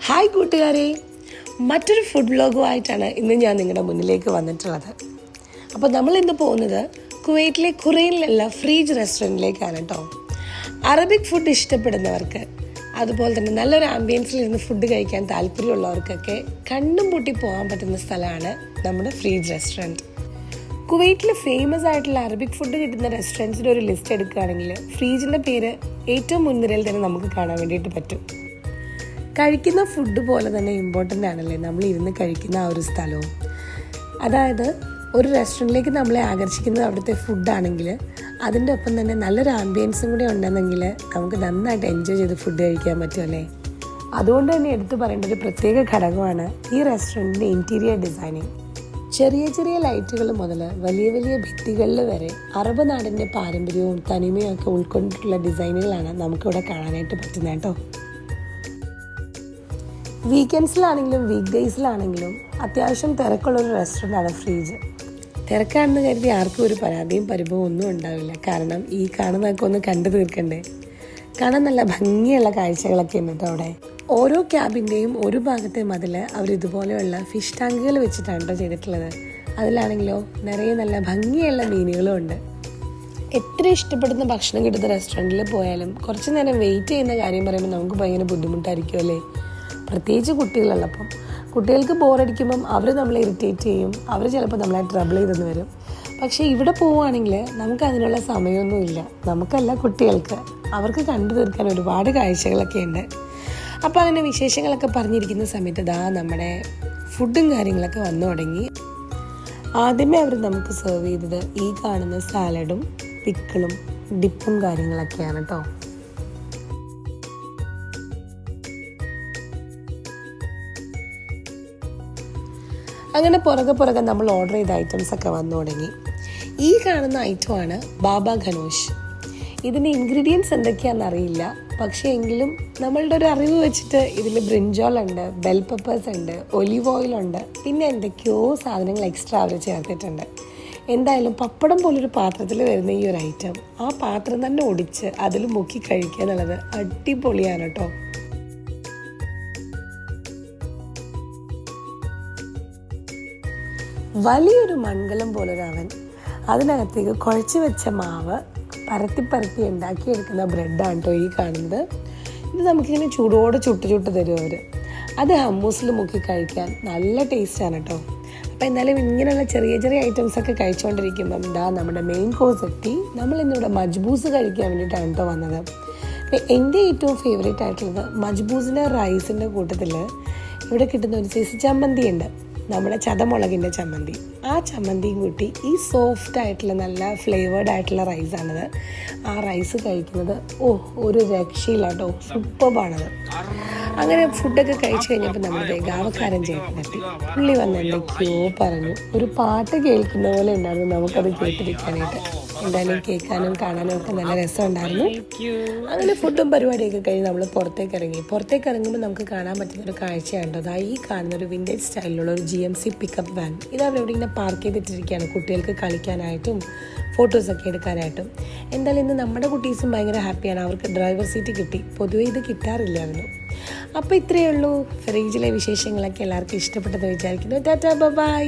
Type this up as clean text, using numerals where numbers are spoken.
Hi കൂട്ടുകാരെ, മറ്റൊരു food വ്ലോഗുമായിട്ടാണ് ഇന്ന് ഞാൻ നിങ്ങളുടെ മുന്നിലേക്ക് വന്നിട്ടുള്ളത്. അപ്പോൾ നമ്മൾ ഇന്ന് പോകുന്നത് കുവൈറ്റിലെ ഖുറൈനിലുള്ള ഫ്രീജ് റെസ്റ്റോറൻറ്റിലേക്കാണ് കേട്ടോ. അറബിക് ഫുഡ് ഇഷ്ടപ്പെടുന്നവർക്ക്, അതുപോലെ തന്നെ നല്ലൊരു ആംബിയൻസിൽ ഇരുന്ന് ഫുഡ് കഴിക്കാൻ താല്പര്യമുള്ളവർക്കൊക്കെ കണ്ണും പൂട്ടി പോകാൻ പറ്റുന്ന സ്ഥലമാണ് നമ്മുടെ ഫ്രീജ് റെസ്റ്റോറൻറ്റ്. കുവൈറ്റിൽ ഫേമസ് ആയിട്ടുള്ള അറബിക് ഫുഡ് കിട്ടുന്ന റെസ്റ്റോറൻറ്റ്സിൻ്റെ ഒരു ലിസ്റ്റ് എടുക്കുകയാണെങ്കിൽ ഫ്രീജിൻ്റെ പേര് ഏറ്റവും മുൻനിരയിൽ തന്നെ നമുക്ക് കാണാൻ വേണ്ടിയിട്ട് പറ്റും. കഴിക്കുന്ന ഫുഡ് പോലെ തന്നെ ഇമ്പോർട്ടൻ്റ് ആണല്ലേ നമ്മൾ ഇരുന്ന് കഴിക്കുന്ന ആ ഒരു സ്ഥലവും. അതായത് ഒരു റെസ്റ്റോറൻറ്റിലേക്ക് നമ്മളെ ആകർഷിക്കുന്നത് അവിടുത്തെ ഫുഡാണെങ്കിൽ അതിൻ്റെ ഒപ്പം തന്നെ നല്ലൊരു ആംബിയൻസും കൂടി ഉണ്ടെന്നെങ്കിൽ നമുക്ക് നന്നായിട്ട് എൻജോയ് ചെയ്ത് ഫുഡ് കഴിക്കാൻ പറ്റുമല്ലേ. അതുകൊണ്ട് തന്നെ എടുത്തു പറയേണ്ട ഒരു പ്രത്യേക ഘടകമാണ് ഈ റെസ്റ്റോറൻറ്റിൻ്റെ ഇൻറ്റീരിയർ ഡിസൈനിങ്. ചെറിയ ചെറിയ ലൈറ്റുകൾ മുതൽ വലിയ വലിയ ഭിത്തികളിൽ വരെ അറബ് നാടിൻ്റെ പാരമ്പര്യവും തനിമയും ഒക്കെ ഉൾക്കൊണ്ടിട്ടുള്ള ഡിസൈനുകളാണ് നമുക്കിവിടെ കാണാനായിട്ട് പറ്റുന്നത് കേട്ടോ. വീക്കെൻഡ്സിലാണെങ്കിലും വീക്ക് ഡേയ്സിലാണെങ്കിലും അത്യാവശ്യം തിരക്കുള്ളൊരു റെസ്റ്റോറൻ്റാണ് ഫ്രീജ്. തിരക്കാണെന്ന് കരുതി ആർക്കും ഒരു പരാതിയും പരിഭവം ഒന്നും ഉണ്ടാവില്ല. കാരണം ഈ കാണുന്നതൊക്കെ ഒന്ന് കണ്ടു തീർക്കണ്ടേ. കാണാൻ നല്ല ഭംഗിയുള്ള കാഴ്ചകളൊക്കെ ഉണ്ട് കേട്ടോ അവിടെ. ഓരോ ക്യാബിൻ്റെയും ഒരു ഭാഗത്തെ മതിൽ അവരിതുപോലെയുള്ള ഫിഷ് ടാങ്കുകൾ വെച്ചിട്ടാണ് കേട്ടോ ചെയ്തിട്ടുള്ളത്. അതിലാണെങ്കിലോ നിറയെ നല്ല ഭംഗിയുള്ള മീനുകളും ഉണ്ട്. എത്ര ഇഷ്ടപ്പെടുന്ന ഭക്ഷണം കിട്ടുന്ന റെസ്റ്റോറൻറ്റിൽ പോയാലും കുറച്ച് നേരം വെയിറ്റ് ചെയ്യുന്ന കാര്യം പറയുമ്പോൾ നമുക്ക് ഭയങ്കര ബുദ്ധിമുട്ടായിരിക്കും അല്ലേ. പ്രത്യേകിച്ച് കുട്ടികളുള്ളപ്പം കുട്ടികൾക്ക് ബോറടിക്കുമ്പം അവർ നമ്മളെ ഇറിറ്റേറ്റ് ചെയ്യും, അവർ ചിലപ്പോൾ നമ്മളെ ട്രബിൾ ചെയ്തെന്ന് വരും. പക്ഷേ ഇവിടെ പോവുകയാണെങ്കിൽ നമുക്ക് അതിനുള്ള സമയമൊന്നുമില്ല. നമുക്കല്ല, കുട്ടികൾക്ക്, അവർക്ക് കണ്ടു തീർക്കാൻ ഒരുപാട് കാഴ്ചകളൊക്കെ ഉണ്ട്. അപ്പോൾ അങ്ങനെ വിശേഷങ്ങളൊക്കെ പറഞ്ഞിരിക്കുന്ന സമയത്ത് നമ്മുടെ ഫുഡും കാര്യങ്ങളൊക്കെ വന്നു തുടങ്ങി. ആദ്യമേ അവർ നമുക്ക് സെർവ് ചെയ്തത് ഈ കാണുന്ന സാലഡും പിക്കിളും ഡിപ്പും കാര്യങ്ങളൊക്കെയാണ് കേട്ടോ. അങ്ങനെ പുറകെ നമ്മൾ ഓർഡർ ചെയ്ത ഐറ്റംസ് ഒക്കെ വന്നു തുടങ്ങി. ഈ കാണുന്ന ഐറ്റമാണ് ബാബ ഘനോഷ്. ഇതിൻ്റെ ഇൻഗ്രീഡിയൻസ് എന്തൊക്കെയാണെന്ന് അറിയില്ല, പക്ഷേ എങ്കിലും നമ്മളുടെ ഒരു അറിവ് വെച്ചിട്ട് ഇതിൽ ബ്രിഞ്ചോൾ ഉണ്ട്, ബെൽ പെപ്പേഴ്സ് ഉണ്ട്, ഒലിവ് ഓയിലുണ്ട്, പിന്നെ എന്തൊക്കെയോ സാധനങ്ങൾ എക്സ്ട്രാ അവർ ചേർത്തിട്ടുണ്ട്. എന്തായാലും പപ്പടം പോലൊരു പാത്രത്തിൽ വരുന്ന ഈ ഒരു ഐറ്റം ആ പാത്രം തന്നെ ഒടിച്ച് അതിൽ മുക്കി കഴിക്കുക എന്നുള്ളത് അടിപൊളിയാണ് കേട്ടോ. വലിയൊരു മൺകലം പോലൊരു അവൻ, അതിനകത്തേക്ക് കുഴച്ച് വെച്ച മാവ് പരത്തി ഉണ്ടാക്കിയെടുക്കുന്ന ബ്രെഡാണ് കേട്ടോ ഈ കാണുന്നത്. ഇത് നമുക്കിങ്ങനെ ചൂടോടെ ചുട്ട് തരും അവർ. അത് ഹമ്മൂസിൽ മുക്കി കഴിക്കാൻ നല്ല ടേസ്റ്റാണ് കേട്ടോ. അപ്പോൾ എന്തായാലും ഇങ്ങനെയുള്ള ചെറിയ ഐറ്റംസൊക്കെ കഴിച്ചുകൊണ്ടിരിക്കുമ്പം നമ്മുടെ മെയിൻ കോഴ്സ് എത്തി. നമ്മൾ ഇന്നിവിടെ മജ്ബൂസ് കഴിക്കാൻ വേണ്ടിയിട്ടാണ് കേട്ടോ വന്നത്. അപ്പോൾ എൻ്റെ ഏറ്റവും ഫേവറേറ്റ് ആയിട്ടുള്ളത് മജ്ബൂസിൻ്റെ റൈസിൻ്റെ കൂട്ടത്തിൽ ഇവിടെ കിട്ടുന്ന ഒരു സൈസ് ചമ്മന്തി ഉണ്ട്, നമ്മുടെ ചതമുളകിൻ്റെ ചമ്മന്തി. ആ ചമ്മന്തിയും കൂട്ടി ഈ സോഫ്റ്റ് ആയിട്ടുള്ള നല്ല ഫ്ലേവേർഡ് ആയിട്ടുള്ള റൈസാണത്. ആ റൈസ് കഴിക്കുന്നത് ഒരു രക്ഷയില്ല കേട്ടോ, സൂപ്പർബാണത്. അങ്ങനെ ഫുഡൊക്കെ കഴിച്ച് കഴിഞ്ഞപ്പോൾ നമ്മുടെ ഗാവക്കാരൻ ചേട്ടനെത്തി. പുള്ളി വന്ന് എന്തൊക്കെയോ പറഞ്ഞു. ഒരു പാട്ട് കേൾക്കുന്ന പോലെ ഉണ്ടായിരുന്നു നമുക്കത് കേട്ടിരിക്കാനായിട്ട്. എന്തായാലും കേൾക്കാനും കാണാനും ഒക്കെ നല്ല രസമുണ്ടായിരുന്നു. അങ്ങനെ ഫുഡും പരിപാടിയൊക്കെ കഴിഞ്ഞ് നമ്മൾ പുറത്തേക്ക് ഇറങ്ങുമ്പോൾ നമുക്ക് കാണാൻ പറ്റുന്നൊരു കാഴ്ചയാണ് കേട്ടോ. ഈ കാണുന്നൊരു വിൻറ്റേജ് സ്റ്റൈലിലുള്ള ഒരു GMC പിക്കപ്പ് വാൻ. ഇത് അവരെവിടെ ഇങ്ങനെ പാർക്ക് ചെയ്തിട്ടിരിക്കുകയാണ് കുട്ടികൾക്ക് കളിക്കാനായിട്ടും ഫോട്ടോസൊക്കെ എടുക്കാനായിട്ടും. എന്തായാലും ഇന്ന് നമ്മുടെ കുട്ടീസും ഭയങ്കര ഹാപ്പിയാണ്, അവർക്ക് ഡ്രൈവർ സീറ്റ് കിട്ടി. പൊതുവെ ഇത് കിട്ടാറില്ലായിരുന്നു. അപ്പോൾ ഇത്രയേ ഉള്ളൂ. ഫ്രീജിലെ വിശേഷങ്ങളൊക്കെ എല്ലാവർക്കും ഇഷ്ടപ്പെട്ടെന്ന് വിചാരിക്കുന്നു. ടാറ്റാ, ബൈ.